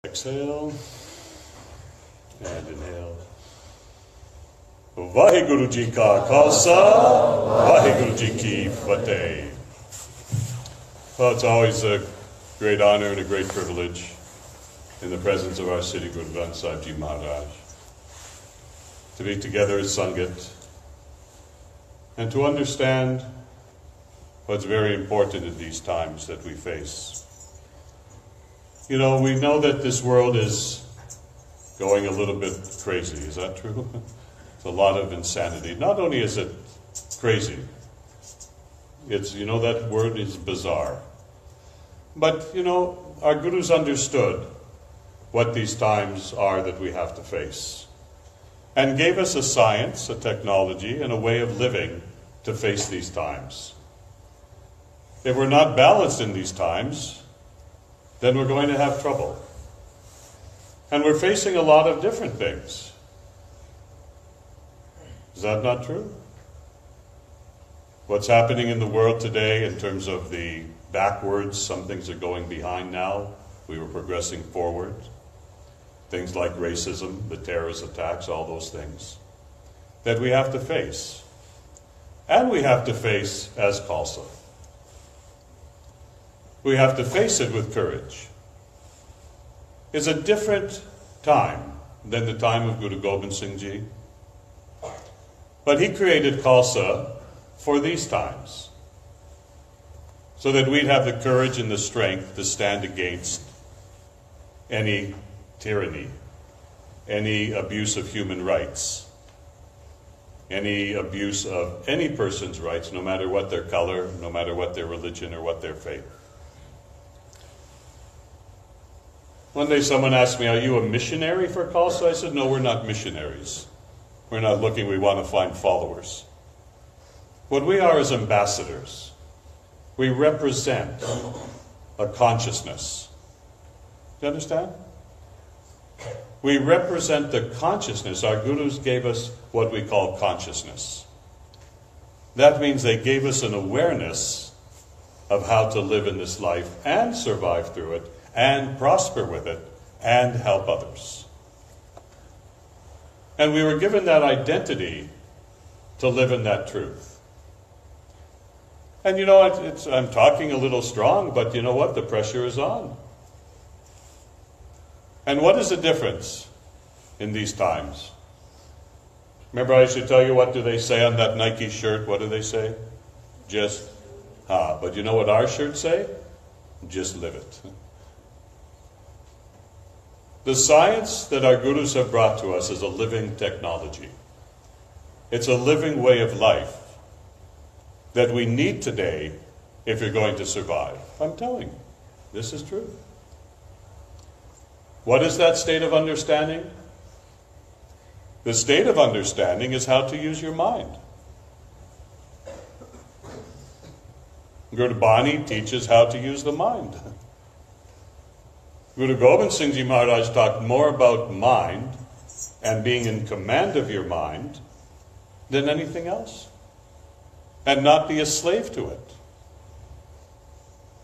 Exhale and inhale. Vaheguru Ji Ka Khalsa, Vaheguru Ji Ki Fateh. Well, it's always a great honor and a great privilege in the presence of our Siddhi Guru Granth Sahib Ji Maharaj to be together as Sangat and to understand what's very important in these times that we face. You know, we know that this world is going a little bit crazy. Is that true? It's a lot of insanity. Not only is it crazy, it's, you know, that word is bizarre. But, you know, our gurus understood what these times are that we have to face and gave us a science, a technology, and a way of living to face these times. If we're not balanced in these times, then we're going to have trouble. And we're facing a lot of different things. Is that not true? What's happening in the world today in terms of the backwards, some things are going behind now. We were progressing forward. Things like racism, the terrorist attacks, all those things that we have to face. And we have to face as Khalsa. We have to face it with courage. It's a different time than the time of Guru Gobind Singh Ji. But he created Khalsa for these times, so that we'd have the courage and the strength to stand against any tyranny, any abuse of human rights, any abuse of any person's rights, no matter what their color, no matter what their religion or what their faith. One day someone asked me, are you a missionary for Khalsa? I said, no, we're not missionaries. We're not looking, we want to find followers. What we are is ambassadors. We represent a consciousness. Do you understand? We represent the consciousness. Our gurus gave us what we call consciousness. That means they gave us an awareness of how to live in this life and survive through it, and prosper with it, and help others. And we were given that identity to live in that truth. And you know, I'm talking a little strong, but you know what? The pressure is on. And what is the difference in these times? Remember I used to tell you, what do they say on that Nike shirt? What do they say? Just, but you know what our shirts say? Just live it. The science that our gurus have brought to us is a living technology. It's a living way of life that we need today if you're going to survive. I'm telling you, this is true. What is that state of understanding? The state of understanding is how to use your mind. Guru Bani teaches how to use the mind. Guru Gobind Singh Ji Maharaj talked more about mind and being in command of your mind than anything else, and not be a slave to it.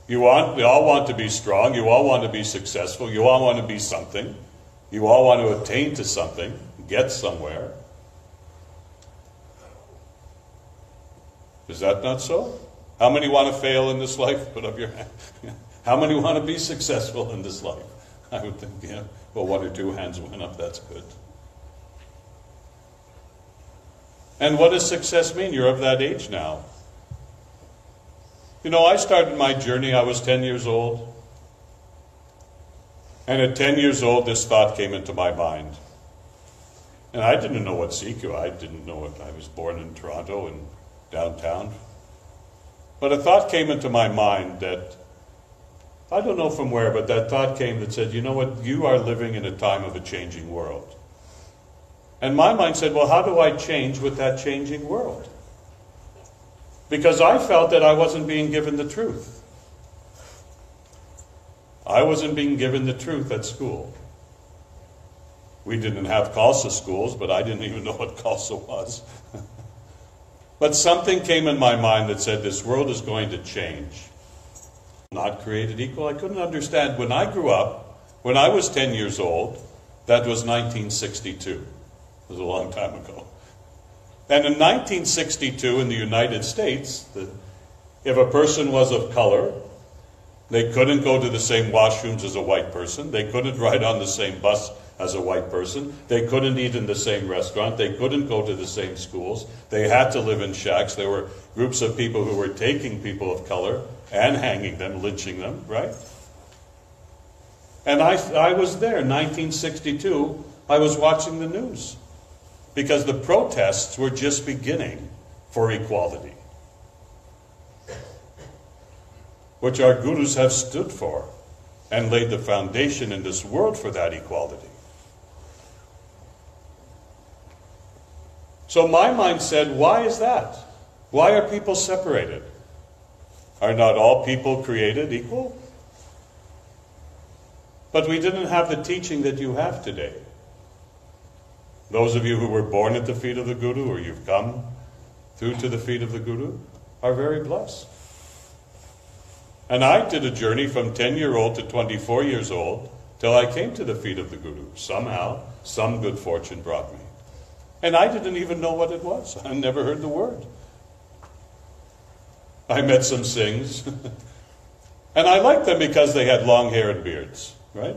We all want to be strong, you all want to be successful, you all want to be something, you all want to attain to something, get somewhere. Is that not so? How many want to fail in this life? Put up your hand. How many want to be successful in this life? I would think, yeah, well, one or two hands went up, that's good. And what does success mean? You're of that age now. You know, I started my journey, I was 10 years old. And at 10 years old, this thought came into my mind. And I didn't know what Sikh, I didn't know it. I was born in Toronto and downtown. But a thought came into my mind that, I don't know from where, but that thought came that said, you know what, you are living in a time of a changing world. And my mind said, well, how do I change with that changing world? Because I felt that I wasn't being given the truth. I wasn't being given the truth at school. We didn't have Khalsa schools, but I didn't even know what Khalsa was. But something came in my mind that said this world is going to change. Not created equal. I couldn't understand. When I grew up, When I was 10 years old, that was 1962. It was a long time ago. And in 1962 in the United States, if a person was of color, they couldn't go to the same washrooms as a white person. They couldn't ride on the same bus as a white person. They couldn't eat in the same restaurant. They couldn't go to the same schools. They had to live in shacks. There were groups of people who were taking people of color and hanging them, lynching them, right? And I was there, 1962. I was watching the news because the protests were just beginning for equality, which our gurus have stood for and laid the foundation in this world for that equality. So my mind said, why is that? Why are people separated? Are not all people created equal? But we didn't have the teaching that you have today. Those of you who were born at the feet of the Guru, or you've come through to the feet of the Guru, are very blessed. And I did a journey from 10-year-old to 24 years old till I came to the feet of the Guru. Somehow, some good fortune brought me. And I didn't even know what it was. I never heard the word. I met some Singhs. And I liked them because they had long hair and beards, right?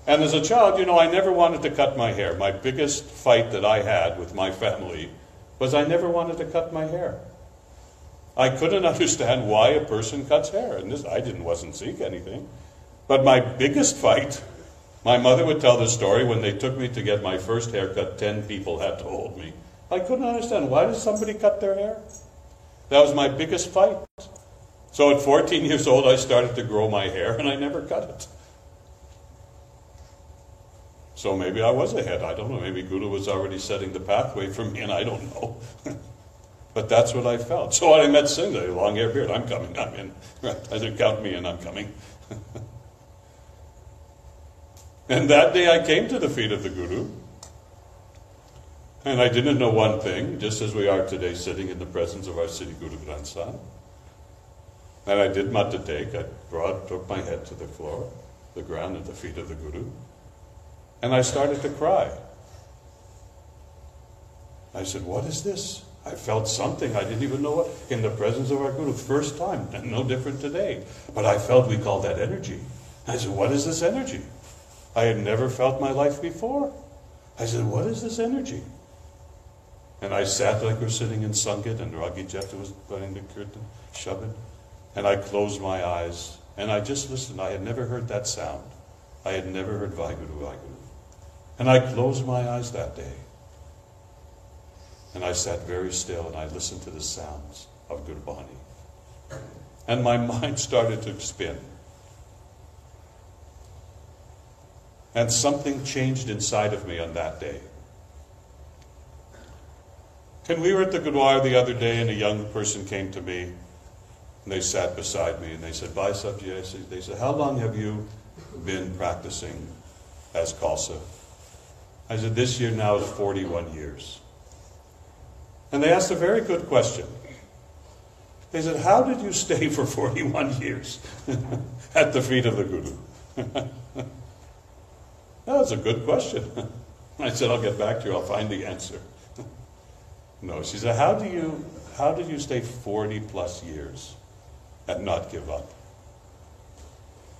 And as a child, I never wanted to cut my hair. My biggest fight that I had with my family was I never wanted to cut my hair. I couldn't understand why a person cuts hair. And I wasn't Sikh anything. But my biggest fight, my mother would tell the story when they took me to get my first haircut, 10 people had to hold me. I couldn't understand, why does somebody cut their hair? That was my biggest fight. So at 14 years old, I started to grow my hair, and I never cut it. So maybe I was ahead. I don't know. Maybe Guru was already setting the pathway for me, and I don't know. But that's what I felt. So when I met Singh, long hair, beard, I'm coming, I'm in. Right? I said, count me in, I'm coming. And that day I came to the feet of the Guru. And I didn't know one thing, just as we are today sitting in the presence of our Sri Guru Granth Sahib. And I did Mata take. I took my head to the floor, the ground at the feet of the Guru. And I started to cry. I said, what is this? I felt something. I didn't even know what. In the presence of our Guru, first time, and no different today. But I felt we called that energy. I said, what is this energy? I had never felt my life before. I said, what is this energy? And I sat like we're sitting in Sangat, and Ragi Jetta was playing the kirtan, Shabad. And I closed my eyes, and I just listened. I had never heard that sound. I had never heard Vaheguru, Vaheguru. And I closed my eyes that day. And I sat very still, and I listened to the sounds of Gurbani. And my mind started to spin. And something changed inside of me on that day. And we were at the Gurdwara the other day, and a young person came to me, and they sat beside me, and they said, Bhai Sabji, they said, how long have you been practicing as Khalsa? I said, this year now is 41 years. And they asked a very good question. They said, how did you stay for 41 years at the feet of the Guru? That's a good question. I said, I'll get back to you. I'll find the answer. No, she said, how did you stay 40 plus years and not give up?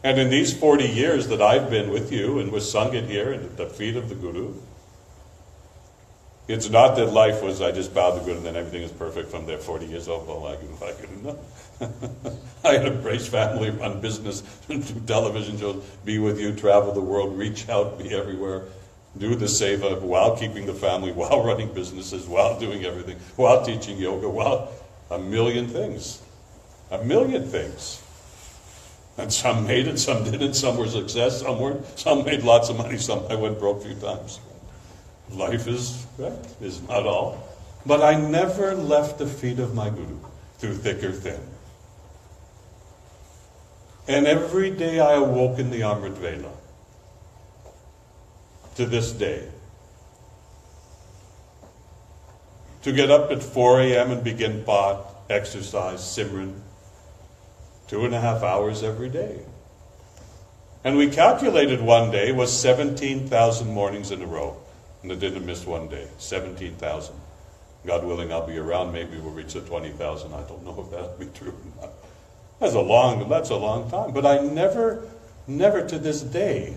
And in these 40 years that I've been with you and with Sangat here and at the feet of the Guru, it's not that life was, I just bowed the Guru and then everything is perfect from there 40 years old. Well, I couldn't know. I had a British family, run business, do television shows, be with you, travel the world, reach out, be everywhere, do the seva while keeping the family, while running businesses, while doing everything, while teaching yoga, while a million things. A million things. And some made it, some didn't, some were success, some weren't, some made lots of money, some I went broke a few times. Life is not all. But I never left the feet of my Guru, through thick or thin. And every day I awoke in the Amrit Vela. To this day. To get up at 4 a.m. and begin Path, exercise, Simran, 2.5 hours every day. And we calculated one day was 17,000 mornings in a row. And it didn't miss one day. 17,000. God willing, I'll be around. Maybe we'll reach the 20,000. I don't know if that'll be true or not. That's a long time. But I never to this day,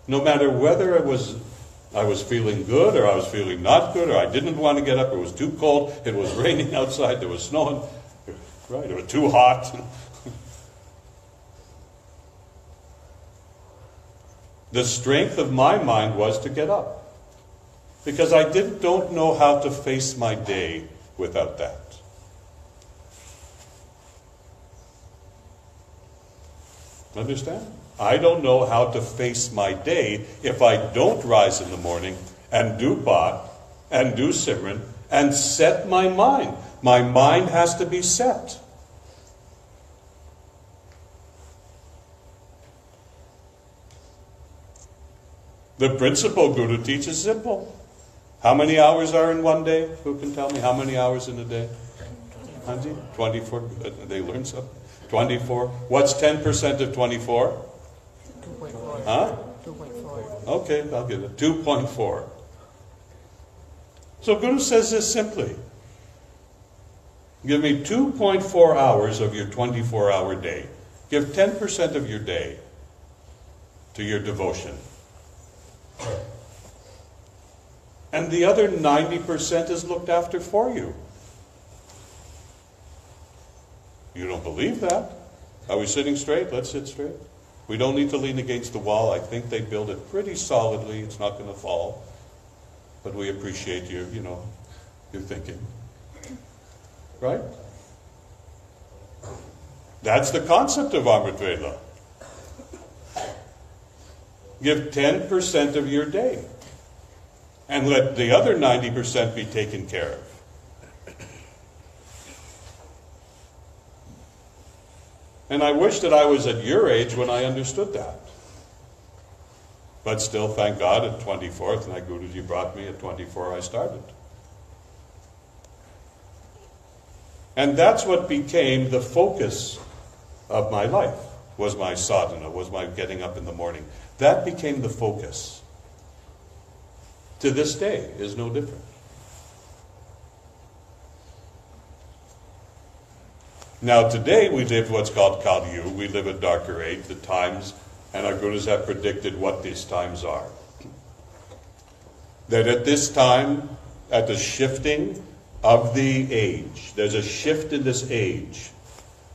no matter whether I was feeling good or I was feeling not good or I didn't want to get up, it was too cold, it was raining outside, there was snowing, right? It was too hot. The strength of my mind was to get up. Because I don't know how to face my day without that. Understand? I don't know how to face my day if I don't rise in the morning and do Paat and do Simran and set my mind. My mind has to be set. The principle Guru teaches simple. How many hours are in one day? Who can tell me how many hours in a day? 24. They learn something. 24. What's 10% of 24? 2.4. Huh? 2.4. Okay, I'll give it. 2.4. So Guru says this simply. Give me 2.4 hours of your 24-hour day. Give 10% of your day to your devotion. And the other 90% is looked after for you. You don't believe that? Are we sitting straight? Let's sit straight. We don't need to lean against the wall. I think they build it pretty solidly. It's not going to fall. But we appreciate your thinking. Right? That's the concept of Amrit Vela. Give 10% of your day. And let the other 90% be taken care of. And I wish that I was at your age when I understood that. But still, thank God, at 24, and Guruji brought me at 24, I started. And that's what became the focus of my life, was my sadhana, was my getting up in the morning. That became the focus. To this day is no different. Now today we live what's called Kali Yuga. We live a darker age, the times, and our Gurus have predicted what these times are. That at this time, at the shifting of the age, there's a shift in this age.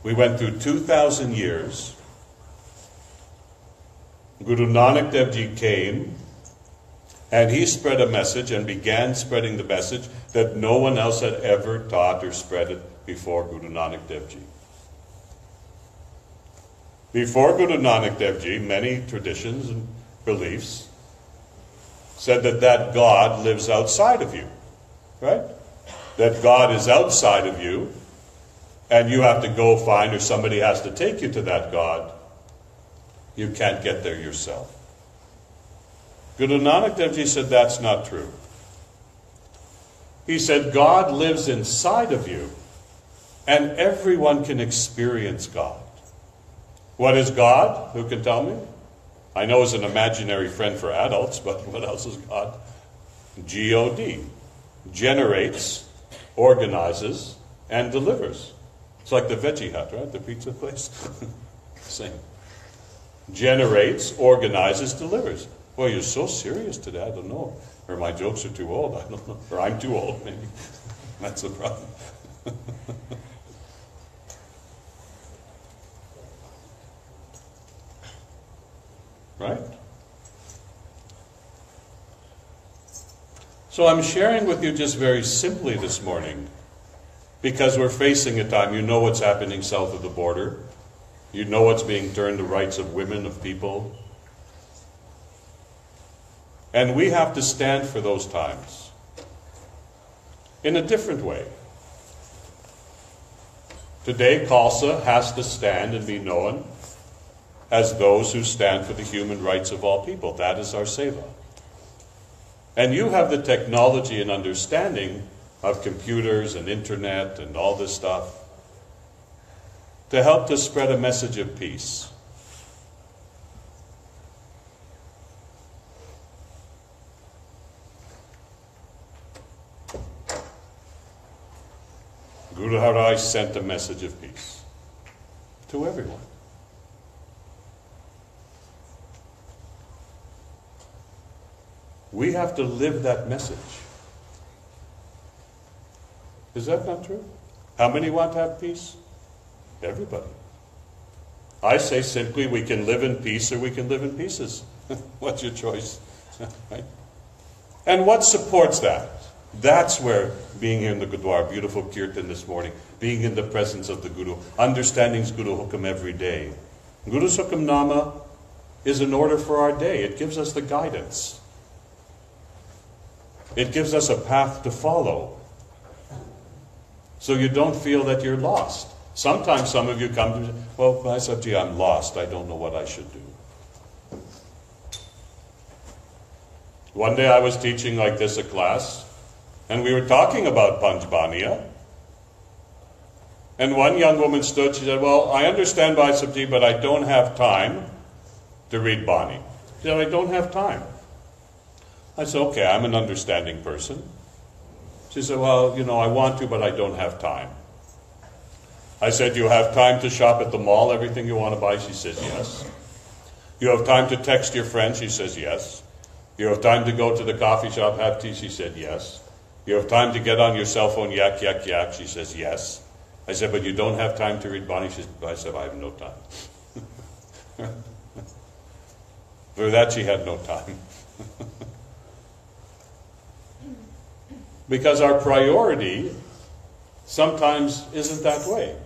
We went through 2,000 years. Guru Nanak Dev Ji came, and he spread a message and began spreading the message that no one else had ever taught or spread it before Guru Nanak Dev Ji. Before Guru Nanak Dev Ji, many traditions and beliefs said that God lives outside of you, right? That God is outside of you, and you have to go find, or somebody has to take you to that God. You can't get there yourself. Guru Nanak Dev Ji said that's not true. He said God lives inside of you, and everyone can experience God. What is God? Who can tell me? I know it's an imaginary friend for adults, but what else is God? G-O-D. Generates, organizes, and delivers. It's like the Veggie Hut, right? The pizza place. Same. Generates, organizes, delivers. Boy, you're so serious today, I don't know. Or my jokes are too old, I don't know. Or I'm too old, maybe. That's the problem. Right? So I'm sharing with you just very simply this morning, because we're facing a time, you know what's happening south of the border. You know what's being turned to rights of women, of people. And we have to stand for those times in a different way. Today, Khalsa has to stand and be known as those who stand for the human rights of all people. That is our seva. And you have the technology and understanding of computers and internet and all this stuff to help to spread a message of peace. Guru Harai sent a message of peace to everyone. We have to live that message. Is that not true? How many want to have peace? Everybody. I say simply, we can live in peace or we can live in pieces. What's your choice? Right? And what supports that? That's where being here in the Gurdwara, beautiful kirtan this morning, being in the presence of the Guru, understanding Guru Hukam every day. Guru's Hukam Nama is an order for our day. It gives us the guidance. It gives us a path to follow. So you don't feel that you're lost. Sometimes some of you come to me, well, Mahasabji, I'm lost. I don't know what I should do. One day I was teaching like this a class, and we were talking about Panchbaniya. And one young woman stood, she said, well, I understand Mahasabji, but I don't have time to read Bani. She said, I don't have time. I said, okay, I'm an understanding person. She said, well, I want to, but I don't have time. I said, you have time to shop at the mall, everything you want to buy? She says, yes. You have time to text your friends? She says, yes. You have time to go to the coffee shop, have tea? She said, yes. You have time to get on your cell phone, yak, yak, yak? She says, yes. I said, but you don't have time to read Bani? I said, I have no time. For that, she had no time. Because our priority sometimes isn't that way.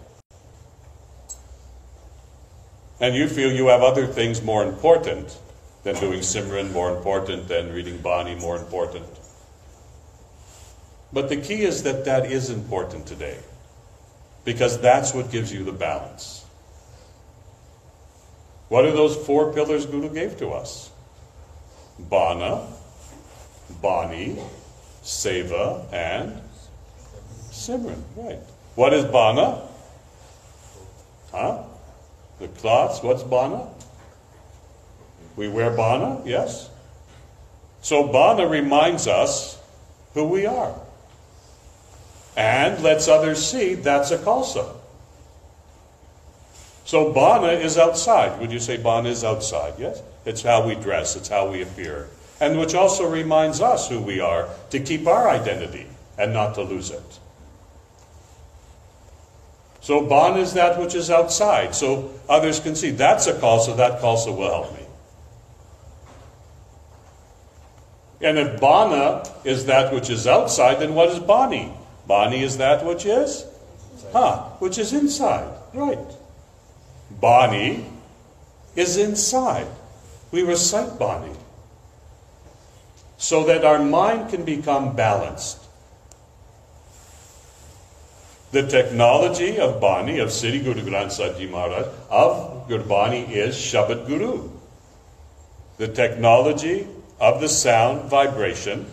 And you feel you have other things more important than doing Simran, more important than reading Bani, more important. But the key is that that is important today, because that's what gives you the balance. What are those 4 pillars Guru gave to us? Bana, Bani, Seva, and Simran. Right. What is Bana? The cloths. What's Bana? We wear Bana, yes? So Bana reminds us who we are. And lets others see that's a Khalsa. So Bana is outside. Would you say Bana is outside? Yes? It's how we dress. It's how we appear. And which also reminds us who we are, to keep our identity and not to lose it. So Bana is that which is outside, so others can see that's a Khalsa, that Khalsa will help me. And if Bana is that which is outside, then what is Bani? Bani is that which is? Which is inside. Right. Bani is inside. We recite Bani so that our mind can become balanced. The technology of Bani, of Sri Guru Granth Sahib Ji Maharaj, of Gurbani is Shabad Guru. The technology of the sound vibration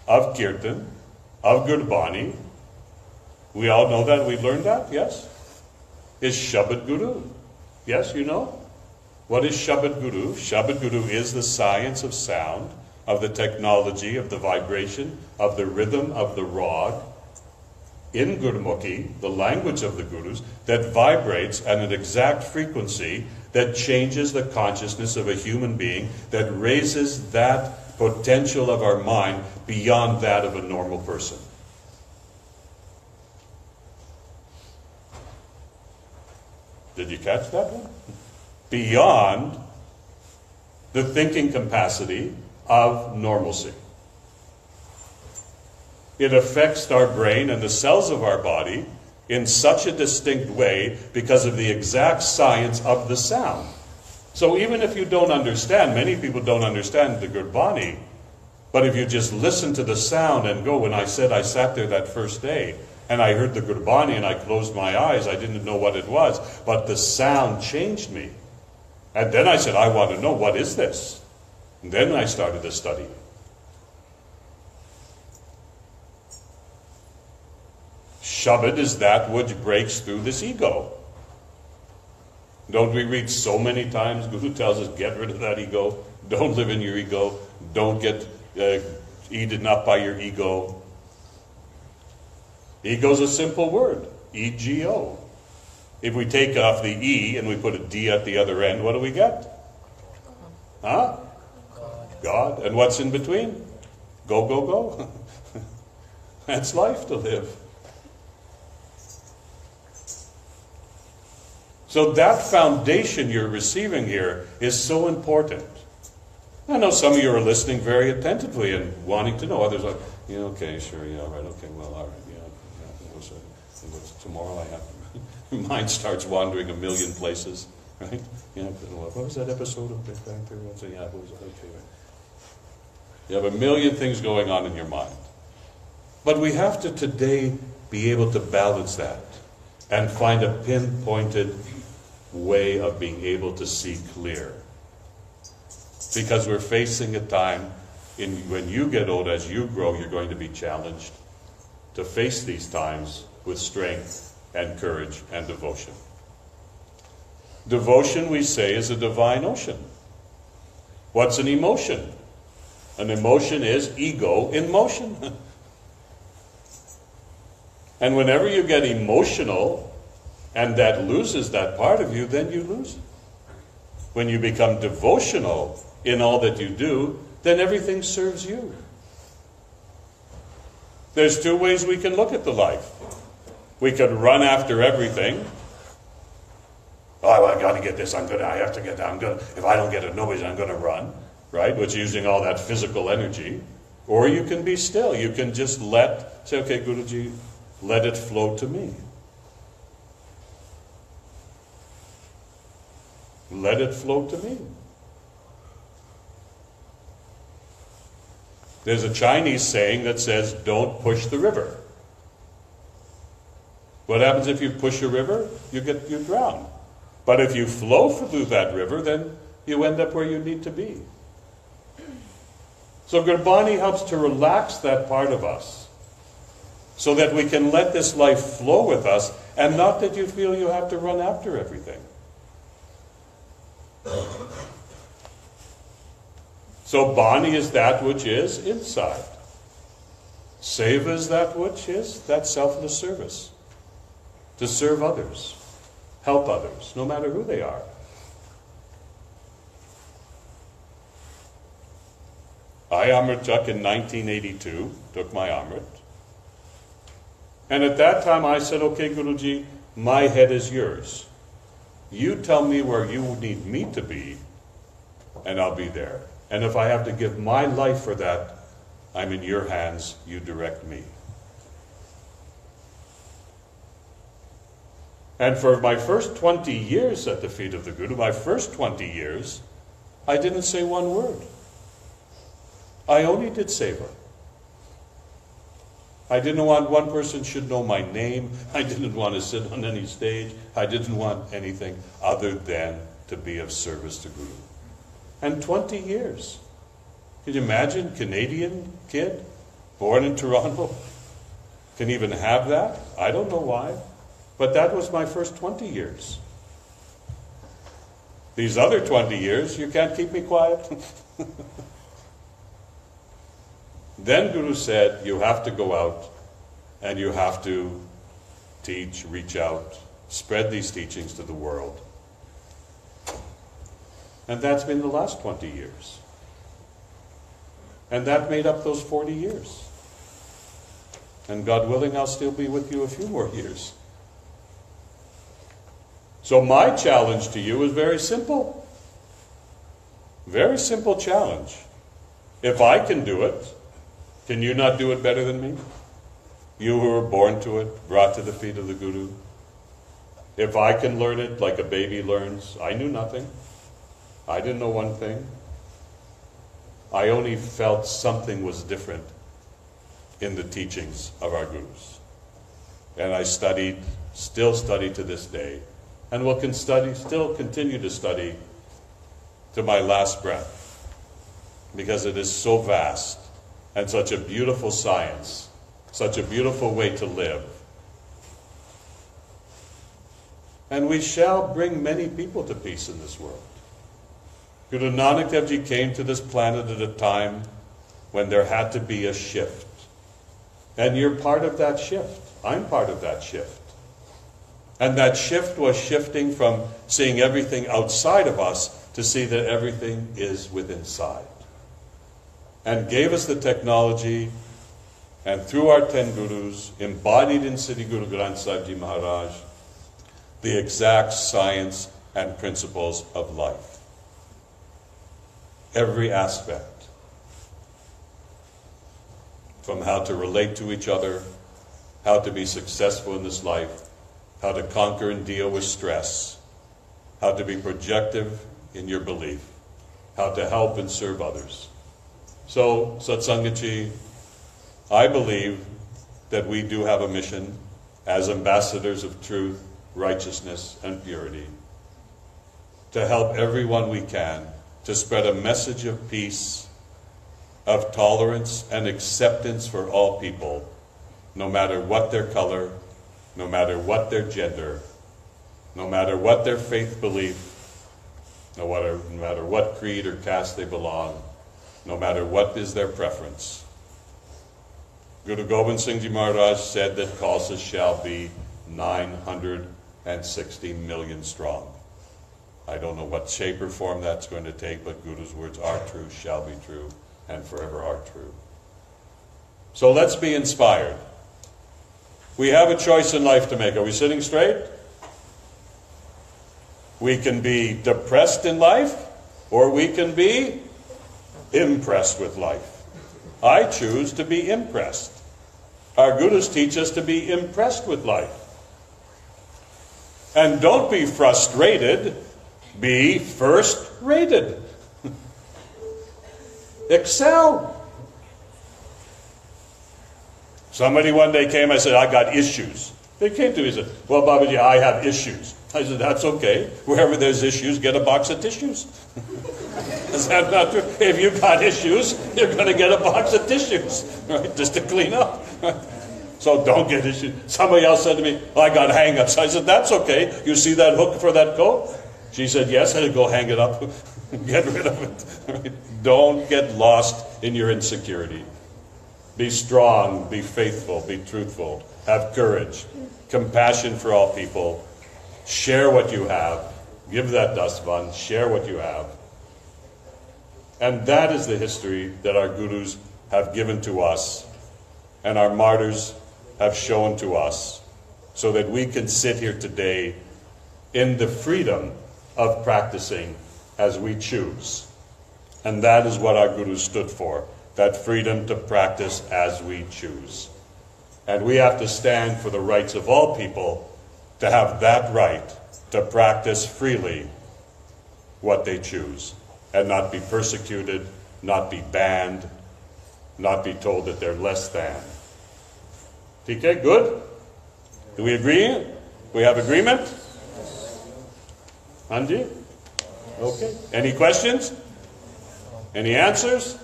of Kirtan, of Gurbani, we all know that, we've learned that, yes? Is Shabad Guru. Yes, you know? What is Shabad Guru? Shabad Guru is the science of sound, of the technology, of the vibration, of the rhythm, of the rag, in Gurmukhi, the language of the Gurus, that vibrates at an exact frequency that changes the consciousness of a human being, that raises that potential of our mind beyond that of a normal person. Did you catch that one? Beyond the thinking capacity of normalcy. It affects our brain and the cells of our body in such a distinct way because of the exact science of the sound. So even if you don't understand, many people don't understand the Gurbani, but if you just listen to the sound and go, when I said I sat there that first day and I heard the Gurbani and I closed my eyes, I didn't know what it was, but the sound changed me. And then I said, I want to know, what is this? And then I started to study. Shabad is that which breaks through this ego. Don't we read so many times, Guru tells us, get rid of that ego, don't live in your ego, don't get eaten up by your ego. Ego is a simple word. E-G-O. If we take off the E and we put a D at the other end, what do we get? Huh? God. And what's in between? Go, go, go. That's life to live. So that foundation you're receiving here is so important. I know some of you are listening very attentively and wanting to know. Others are, yeah, okay, sure, yeah, right, okay, well, all right, yeah. What's tomorrow I have? Your mind starts wandering a million places, right? Yeah, what was that episode of Big Bang Theory? Yeah, what was it? Okay, right. You have a million things going on in your mind. But we have to today be able to balance that and find a pinpointed way of being able to see clear. Because we're facing a time when you get old, as you grow, you're going to be challenged to face these times with strength and courage and devotion. Devotion, we say, is a divine ocean. What's an emotion? An emotion is ego in motion. And whenever you get emotional and that loses that part of you, then you lose it. When you become devotional in all that you do, then everything serves you. There's two ways we can look at the life. We could run after everything. Oh, I got to get this. I have to get that. If I don't get it, I'm going to run. Right? Which is using all that physical energy. Or you can be still. You can just say, okay, Guruji, let it flow to me. Let it flow to me. There's a Chinese saying that says, don't push the river. What happens if you push a river? You drown. But if you flow through that river, then you end up where you need to be. So Gurbani helps to relax that part of us so that we can let this life flow with us, and not that you feel you have to run after everything. So Bani is that which is inside. Seva is that which is that selfless service. To serve others, help others, no matter who they are. I Amrit took in 1982, took my Amrit. And at that time I said, okay, Guruji, my head is yours. You tell me where you need me to be, and I'll be there. And if I have to give my life for that, I'm in your hands, you direct me. And for my first 20 years at the feet of the Guru, my first 20 years, I didn't say one word. I only did seva. I didn't want one person should know my name. I didn't want to sit on any stage. I didn't want anything other than to be of service to Guru. And 20 years. Can you imagine? Canadian kid, born in Toronto, can even have that? I don't know why. But that was my first 20 years. These other 20 years, you can't keep me quiet. Then Guru said, you have to go out and you have to teach, reach out, spread these teachings to the world. And that's been the last 20 years. And that made up those 40 years. And God willing, I'll still be with you a few more years. So my challenge to you is very simple. Very simple challenge. If I can do it, can you not do it better than me? You who were born to it, brought to the feet of the Guru. If I can learn it like a baby learns, I knew nothing. I didn't know one thing. I only felt something was different in the teachings of our Gurus. And I studied, still study to this day, and will still continue to study to my last breath, because it is so vast and such a beautiful science, such a beautiful way to live. And we shall bring many people to peace in this world. Guru Nanak Dev Ji came to this planet at a time when there had to be a shift. And you're part of that shift. I'm part of that shift. And that shift was shifting from seeing everything outside of us to see that everything is within inside. And gave us the technology, and through our 10 gurus, embodied in Sri Guru Granth Sahib Ji Maharaj, the exact science and principles of life. Every aspect. From how to relate to each other, how to be successful in this life, how to conquer and deal with stress, how to be projective in your belief, how to help and serve others. So, Satsangachi, I believe that we do have a mission as ambassadors of truth, righteousness, and purity to help everyone we can to spread a message of peace, of tolerance and acceptance for all people, no matter what their color, no matter what their gender, no matter what their faith belief, no matter what creed or caste they belong, no matter what is their preference. Guru Gobind Singh Ji Maharaj said that Khalsa shall be 960 million strong. I don't know what shape or form that's going to take, but Guru's words are true, shall be true, and forever are true. So let's be inspired. We have a choice in life to make. Are we sitting straight? We can be depressed in life, or we can be impressed with life. I choose to be impressed. Our Gurus teach us to be impressed with life. And don't be frustrated, be first rated. Excel. Somebody one day came, I said, I got issues. They came to me and said, well, Babaji, I have issues. I said, that's okay. Wherever there's issues, get a box of tissues. Is that not true? If you've got issues, you're going to get a box of tissues, right? Just to clean up. Right? So don't get issues. Somebody else said to me, I got hang-ups. I said, that's okay. You see that hook for that coat? She said, yes. I said, go hang it up. Get rid of it. Right? Don't get lost in your insecurity. Be strong, be faithful, be truthful, have courage, compassion for all people, share what you have, give that dustbun, share what you have. And that is the history that our Gurus have given to us and our martyrs have shown to us so that we can sit here today in the freedom of practicing as we choose. And that is what our Gurus stood for. That freedom to practice as we choose. And we have to stand for the rights of all people to have that right to practice freely what they choose and not be persecuted, not be banned, not be told that they're less than. TK, good? Do we agree? We have agreement? Anji? Okay. Any questions? Any answers?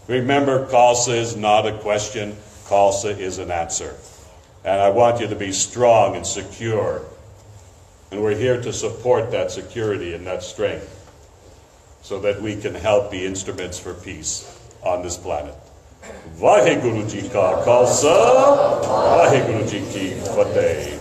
Remember, Khalsa is not a question, Khalsa is an answer. And I want you to be strong and secure. And we're here to support that security and that strength so that we can help be instruments for peace on this planet. Vaheguru Ji Ka Khalsa, Vaheguru Ji Ki Fateh.